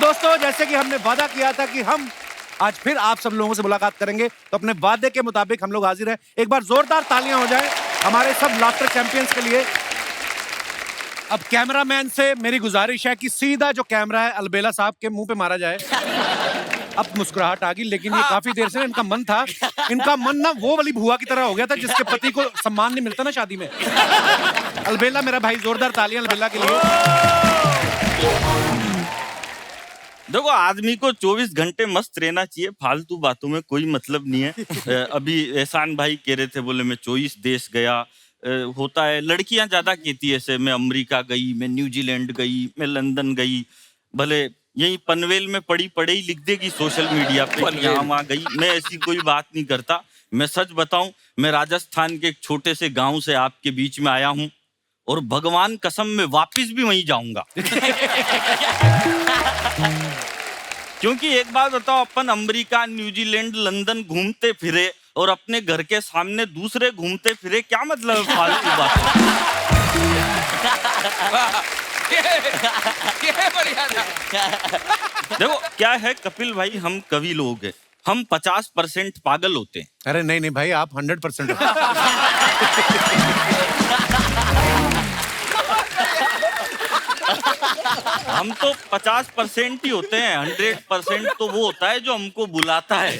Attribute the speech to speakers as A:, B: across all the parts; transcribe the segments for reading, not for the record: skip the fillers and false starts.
A: दोस्तों, जैसे कि हमने वादा किया था कि हम आज फिर आप सब लोगों से मुलाकात करेंगे, तो अपने वादे के मुताबिक हम लोग हाजिर हैं। एक बार जोरदार तालियां हो जाएं हमारे सब लाफ्टर चैंपियंस के लिए। अब कैमरामैन से मेरी गुजारिश है कि सीधा जो कैमरा है अलबेला साहब के मुंह पे मारा जाए। अब मुस्कुराहट आ गई, लेकिन ये काफी देर से इनका मन था, इनका मन ना वो वाली भुआ की तरह हो गया था जिसके पति को सम्मान नहीं मिलता ना शादी में। अलबेला मेरा भाई, जोरदार तालियां अलबेला के लिए।
B: देखो, आदमी को 24 घंटे मस्त रहना चाहिए, फालतू बातों में कोई मतलब नहीं है। अभी एहसान भाई कह रहे थे, बोले मैं 24 देश गया। होता है, लड़कियां ज्यादा कहती है ऐसे, मैं अमेरिका गई, मैं न्यूजीलैंड गई, मैं लंदन गई। भले यही पनवेल में पड़ी पड़े ही लिख देगी सोशल मीडिया पे यहाँ वहां गई। मैं ऐसी कोई बात नहीं करता। मैं सच बताऊं, मैं राजस्थान के एक छोटे से गांव से आपके बीच में आया हूं, और भगवान कसम में वापिस भी वहीं जाऊंगा। क्योंकि एक बात बताओ, अपन अमेरिका, न्यूजीलैंड, लंदन घूमते फिरे और अपने घर के सामने दूसरे घूमते फिरे, क्या मतलब है फालतू बात। देखो क्या है कपिल भाई, हम कवि लोग हैं, हम 50% पागल होते हैं।
A: अरे नहीं नहीं भाई, आप 100%
B: हम तो 50% ही होते हैं, 100% तो वो होता है जो हमको बुलाता है।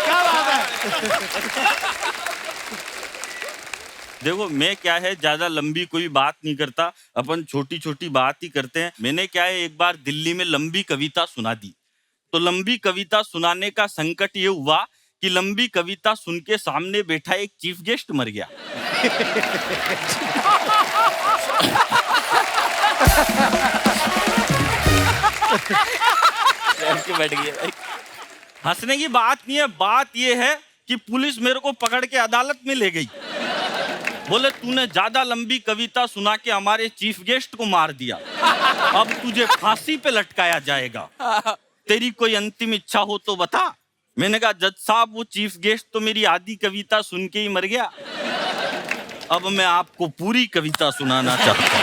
A: क्या बात है।
B: देखो मैं क्या है, ज्यादा लंबी कोई बात नहीं करता, अपन छोटी छोटी बात ही करते हैं। मैंने क्या है, एक बार दिल्ली में लंबी कविता सुना दी। तो लंबी कविता सुनाने का संकट ये हुआ कि लंबी कविता सुन के सामने बैठा एक चीफ गेस्ट मर गया। बैठ गया। हंसने की बात नहीं है, बात ये है कि पुलिस मेरे को पकड़ के अदालत में ले गई। बोले तूने ज्यादा लंबी कविता सुना के हमारे चीफ गेस्ट को मार दिया, अब तुझे फांसी पे लटकाया जाएगा, तेरी कोई अंतिम इच्छा हो तो बता। मैंने कहा जज साहब, वो चीफ गेस्ट तो मेरी आधी कविता सुन के ही मर गया, अब मैं आपको पूरी कविता सुनाना चाहता हूँ।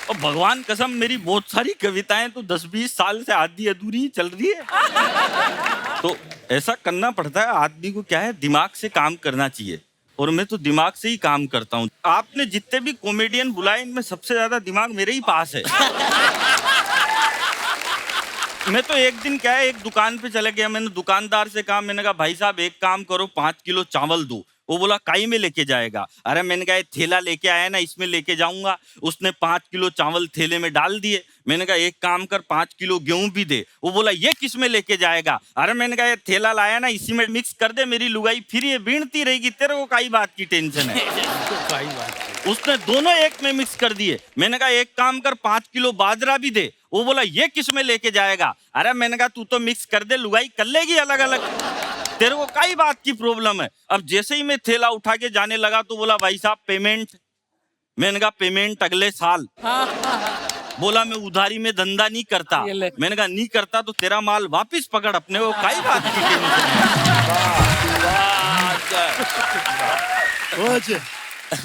B: और भगवान कसम, मेरी बहुत सारी कविताएं तो 10-20 साल से आधी अधूरी चल रही है। तो ऐसा करना पड़ता है आदमी को, क्या है, दिमाग से काम करना चाहिए, और मैं तो दिमाग से ही काम करता हूँ। आपने जितने भी कॉमेडियन बुलाए, इनमें सबसे ज्यादा दिमाग मेरे ही पास है। मैं तो एक दिन क्या है, एक दुकान पे चले गया, मैंने दुकानदार से कहा, मैंने कहा भाई साहब एक काम करो, 5 किलो चावल दो। वो बोला काई में लेके जाएगा? अरे मैंने कहा थैला लेके आया ना, इसमें लेके जाऊंगा। उसने 5 किलो चावल थैले में डाल दिए। मैंने कहा एक काम कर, 5 किलो गेहूं भी दे। वो बोला ये किस में लेके जाएगा? अरे मैंने कहा थैला लाया ना, इसी में मिक्स कर दे, मेरी लुगाई फिर ये बीनती रहेगी, तेरे को काई बात की टेंशन है। उसने दोनों एक में मिक्स कर दिए। मैंने कहा एक काम कर, 5 किलो बाजरा भी दे। वो बोला ये किस में लेके जाएगा? अरे मैंने कहा तू तो मिक्स कर दे, लुगाई कर लेगी अलग अलग, तेरे को कई बात की प्रॉब्लम है। अब जैसे ही मैं थैला उठा के जाने लगा तो बोला भाई साहब पेमेंट। मैंने कहा पेमेंट अगले साल। बोला मैं उधारी में धंधा नहीं करता। मैंने कहा नहीं करता तो तेरा माल वापस पकड़, अपने को कई बात की टेंशन।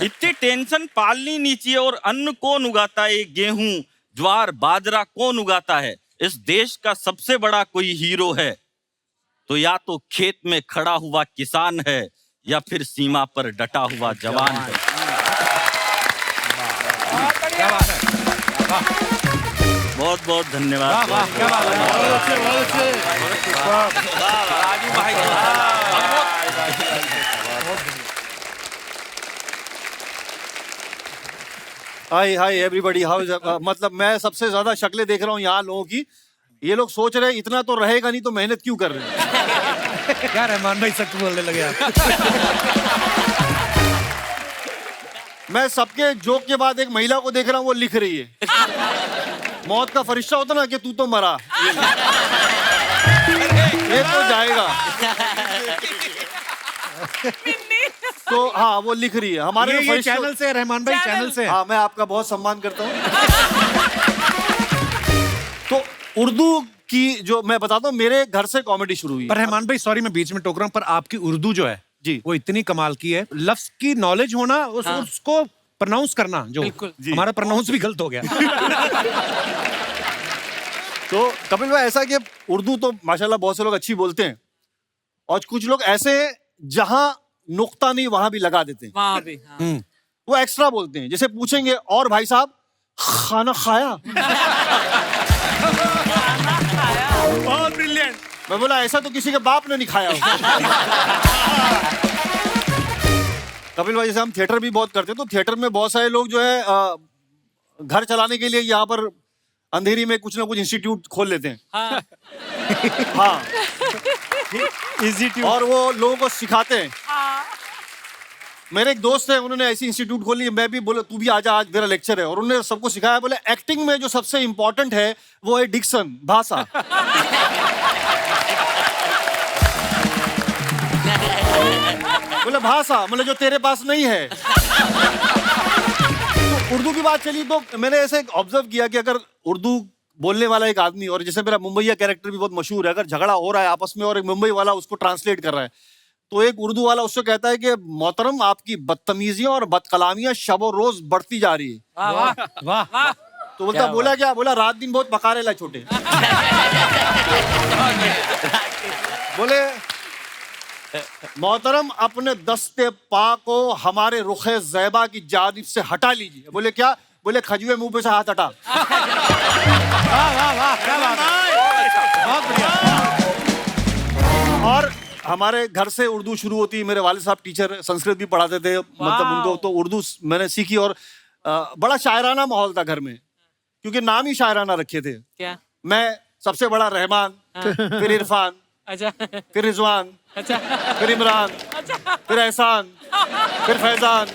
B: इतनी टेंशन पालनी नहीं चाहिए। और अन्न कौन उगाता है? गेहूं, ज्वार, बाजरा कौन उगाता है? इस देश का सबसे बड़ा कोई हीरो है तो या तो खेत में खड़ा हुआ किसान है, या फिर सीमा पर डटा हुआ जवान है। बहुत बहुत धन्यवाद।
C: हाय हाय एवरीबॉडी, हाउ मतलब मैं सबसे ज्यादा शक्लें देख रहा हूँ यहाँ लोगों की। ये लोग सोच रहे हैं इतना तो रहेगा नहीं तो मेहनत क्यों कर रहे हैं।
A: क्या रहमान भाई सच बोलने लगे आप।
C: मैं सबके जोक के बाद एक महिला को देख रहा हूँ, वो लिख रही है। मौत का फरिश्ता होता ना कि तू तो मरा, ये तो जाएगा। तो हाँ, वो लिख रही है हमारे
A: ये चैनल से, रहमान भाई चैनल से।
C: हाँ, मैं आपका बहुत सम्मान करता हूँ। तो उर्दू की जो मैं बताता हूँ, मेरे घर से कॉमेडी शुरू हुई।
A: पर रहमान भाई सॉरी मैं बीच में टोक रहा हूँ, पर आपकी उर्दू जो है
C: जी।
A: वो इतनी कमाल की है। लफ्ज की नॉलेज होना, उसको प्रोनाउंस करना, जो
D: बिल्कुल।
A: हमारा प्रोनाउंस भी गलत हो गया।
C: तो कपिल भाई, ऐसा कि उर्दू तो माशाल्लाह बहुत से लोग अच्छी बोलते हैं, और कुछ लोग ऐसे हैं जहां नुक्ता नहीं वहां भी लगा देते हैं।
D: वहां भी हाँ।
C: वो एक्स्ट्रा बोलते हैं, जैसे पूछेंगे और भाई साहब खाना खाया।
A: बहुत ब्रिलियंट।
C: मैं बोला ऐसा तो किसी के बाप ने नहीं खाया होगा। कपिल भाई, जैसे हम थिएटर भी बहुत करते हैं, तो थिएटर में बहुत सारे लोग जो है घर चलाने के लिए यहाँ पर अंधेरी में कुछ ना कुछ इंस्टीट्यूट खोल लेते हैं।
D: हाँ।
C: हाँ, और वो लोगों को सिखाते हैं। मेरे एक दोस्त है, उन्होंने ऐसी इंस्टीट्यूट खोली है, मैं भी बोला तू भी आजा, आज मेरा लेक्चर है, और उन्होंने सबको सिखाया, बोले एक्टिंग में जो सबसे इंपॉर्टेंट है वो है डिक्शन, भाषा। बोले भाषा मतलब जो तेरे पास नहीं है। तो उर्दू की बात चली तो मैंने ऐसे ऑब्जर्व किया कि अगर उर्दू बोलने वाला एक आदमी, और जैसे मेरा मुंबईया कैरेक्टर भी बहुत मशहूर है, अगर झगड़ा हो रहा है आपस में और एक मुंबई वाला उसको ट्रांसलेट कर रहा है, तो एक उर्दू वाला उससे कहता है कि मोहतरम आपकी बदतमीजियां और बदकलामियां शबो रोज बढ़ती जा रही है।
D: वाह वाह
A: वाह।
D: वाह।
C: तो बोलता बोला क्या? बोला रात दिन बहुत पका रेला छोटे। बोले मोहतरम अपने दस्ते पा को हमारे रुखे ज़ैबा की जानिब से हटा लीजिए। बोले क्या? बोले खजुए मुंह पे से हाथ हटा।
A: वाह वाह वाह, क्या बात है, बहुत बढ़िया।
C: और हमारे घर से उर्दू शुरू होती है। मेरे वालिद साहब टीचर संस्कृत भी पढ़ाते थे, मतलब उनको तो उर्दू मैंने सीखी, और बड़ा शायराना माहौल था घर में, क्योंकि नाम ही शायराना रखे थे।
D: क्या?
C: मैं सबसे बड़ा रहमान, फिर इरफान,
D: अच्छा
C: फिर रिजवान,
D: अच्छा
C: फिर इमरान, फिर एहसान, फिर फैजान।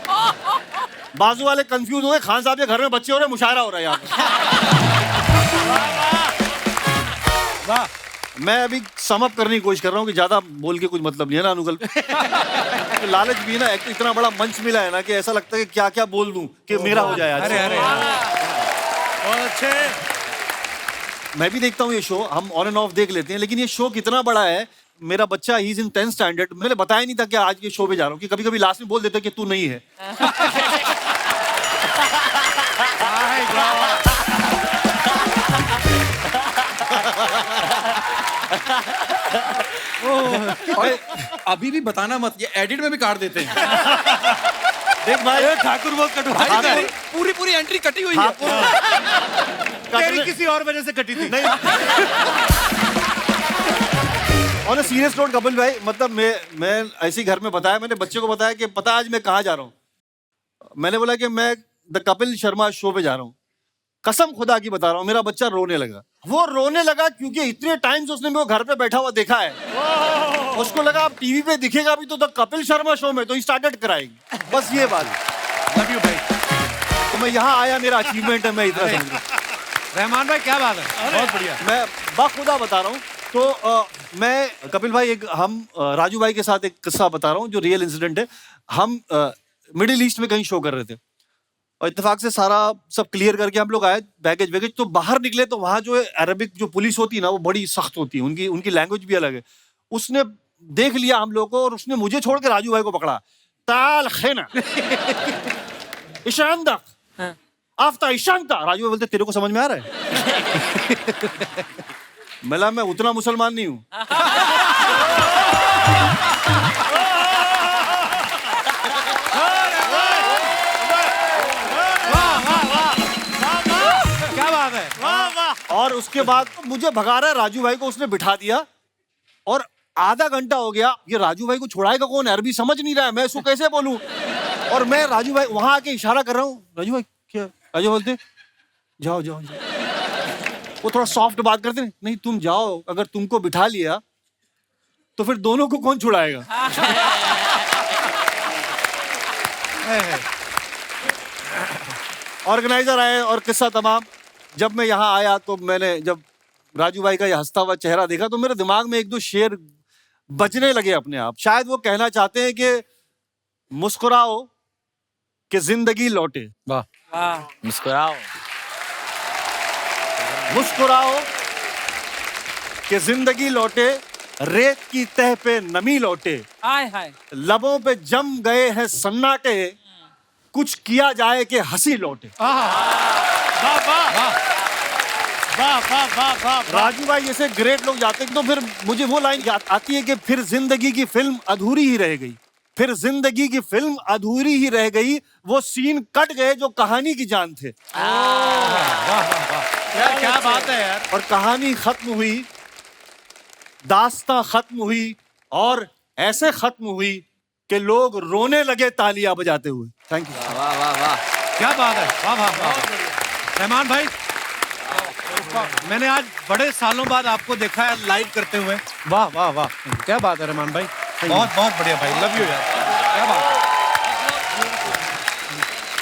C: बाजू वाले कंफ्यूज हुए, खान साहब के घर में बच्चे हो रहे, मुशायरा हो रहा है यहाँ पे।
A: वाह।
C: मैं अभी सम अप करने की कोशिश कर रहा हूँ कि ज्यादा बोल के कुछ मतलब नहीं है ना अनुकल। तो लालच भी है ना, एक इतना बड़ा मंच मिला है ना कि ऐसा लगता है कि क्या क्या बोल दूं कि मेरा हो जाए आज।
A: अरे अरे, बहुत अच्छे।
C: मैं भी देखता हूँ ये शो, हम ऑन एंड ऑफ देख लेते हैं, लेकिन ये शो कितना बड़ा है। मेरा बच्चा he is in 10th standard, मैंने बताया नहीं था कि आज के शो पे जा रहा हूँ, कि कभी कभी लास्ट में बोल देते कि तू नहीं है।
E: और अभी भी बताना मत, ये एडिट में भी काट देते हैं।
C: देख भाई,
A: ठाकुर बहुत
E: भाई
A: कटवा
E: पूरी पूरी पूरी एंट्री कटी हुई है।
A: तेरी किसी और वजह से कटी थी।
C: ऑन सीरियस नोट कपिल भाई, मतलब मैं ऐसे ही घर में बताया, मैंने बच्चे को बताया कि पता आज मैं कहाँ जा रहा हूँ। मैंने बोला कि मैं द कपिल शर्मा शो पे जा रहा हूँ। कसम खुदा की बता रहा हूँ, मेरा बच्चा रोने लगा। वो रोने लगा क्योंकि इतने टाइम से उसने मेरे को घर पे बैठा हुआ देखा है। उसको लगा अब टीवी पे दिखेगा भी तो द कपिल शर्मा शो में, तो ही स्टार्टेड कराएगी। बस ये बात।
A: लव यू भाई।
C: तो मैं यहाँ आया, मेरा अचीवमेंट है, मैं इतना समझ रहा हूँ।
A: रहमान भाई क्या बात है, बहुत बढ़िया।
C: मैं बाखुदा बता रहा हूँ। तो मैं कपिल भाई, एक हम राजू भाई के साथ एक किस्सा बता रहा हूँ जो रियल इंसिडेंट है। हम मिडिल ईस्ट में कहीं शो कर रहे थे, और इत्तेफाक से सारा सब क्लियर करके हम लोग आए, बैगेज वैगेज। तो बाहर निकले तो वहाँ जो है अरबिक जो पुलिस होती है ना, वो बड़ी सख्त होती है, उनकी लैंग्वेज भी अलग है। उसने देख लिया हम लोग को, और उसने मुझे छोड़ के राजू भाई को पकड़ा। ताल खेना ईशानदा आफ्ता ईशानता। राजू भाई बोलते तेरे को समझ में आ रहा है? मैं उतना मुसलमान नहीं हूं।
A: क्या बात है, वाह वाह।
C: और उसके बाद मुझे भगा रहा है, राजू भाई को उसने बिठा दिया, और आधा घंटा हो गया। ये राजू भाई को छुड़ाएगा कौन? अरबी समझ नहीं रहा है, मैं इसको कैसे बोलूं? और मैं राजू भाई वहां आके इशारा कर रहा हूँ, राजू भाई क्या? राजू बोलते जाओ जाओ जाओ। वो थोड़ा सॉफ्ट बात करते हैं, नहीं तुम जाओ, अगर तुमको बिठा लिया तो फिर दोनों को कौन छुड़ाएगा? ऑर्गेनाइजर आए और किस्सा तमाम। जब मैं यहाँ आया तो मैंने जब राजू भाई का ये हंसता हुआ चेहरा देखा, तो मेरे दिमाग में एक दो शेर बजने लगे अपने आप। शायद वो कहना चाहते हैं कि मुस्कुराओ कि जिंदगी लौटे,
A: वाह।
D: वाह।
B: मुस्कुराओ।
C: मुस्कुराओ कि जिंदगी लौटे, रेत की तह पे नमी लौटे,
D: हाय हाय
C: लबों पे जम गए हैं सन्नाटे, कुछ किया जाए कि हंसी लौटे।
A: वाह वाह वाह वाह वाह वाह।
C: राजू भाई जैसे ग्रेट लोग जाते हैं तो फिर मुझे वो लाइन याद आती है कि फिर जिंदगी की फिल्म अधूरी ही रह गई, फिर जिंदगी की फिल्म अधूरी ही रह गई, वो सीन कट गए जो कहानी की जान थे।
A: यार क्या बात है यार।
C: और कहानी खत्म हुई, दास्तां खत्म हुई, और ऐसे खत्म हुई कि लोग रोने लगे तालियां बजाते हुए। Thank you.
E: वाह वाह वाह।
A: क्या बात है, वाह वाह वाह। रहमान भाई, मैंने आज बड़े सालों बाद आपको देखा है लाइव करते हुए। वाह वाह वाह, क्या बात है रहमान भाई, बहुत बहुत बढ़िया भाई, लव यू यार, क्या बात है।